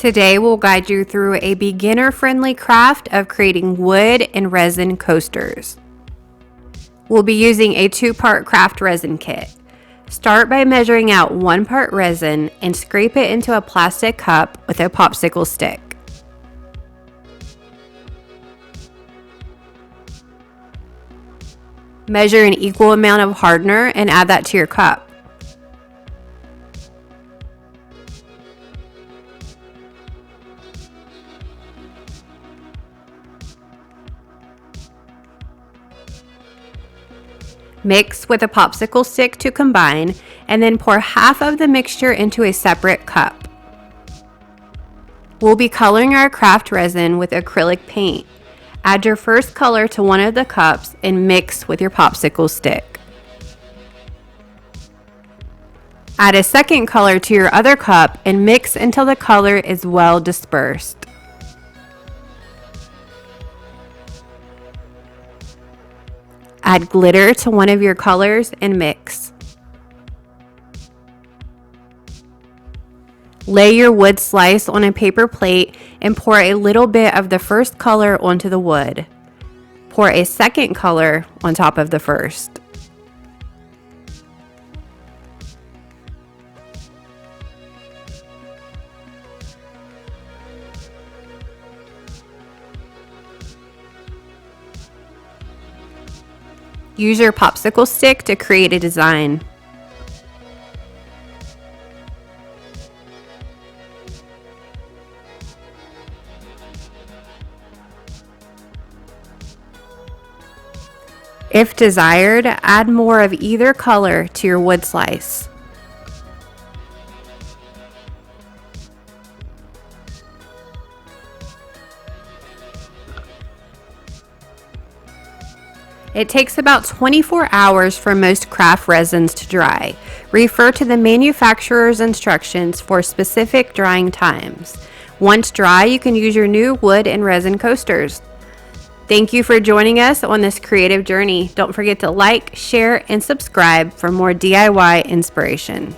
Today we'll guide you through a beginner-friendly craft of creating wood and resin coasters. We'll be using a 2-part craft resin kit. Start by measuring out 1 part resin and scrape it into a plastic cup with a popsicle stick. Measure an equal amount of hardener and add that to your cup. Mix with a popsicle stick to combine, and then pour half of the mixture into a separate cup. We'll be coloring our craft resin with acrylic paint. Add your first color to one of the cups and mix with your popsicle stick. Add a second color to your other cup and mix until the color is well dispersed. Add glitter to one of your colors and mix. Lay your wood slice on a paper plate and pour a little bit of the first color onto the wood. Pour a second color on top of the first. Use your popsicle stick to create a design. If desired, add more of either color to your wood slice. It takes about 24 hours for most craft resins to dry. Refer to the manufacturer's instructions for specific drying times. Once dry, you can use your new wood and resin coasters. Thank you for joining us on this creative journey. Don't forget to like, share, and subscribe for more DIY inspiration.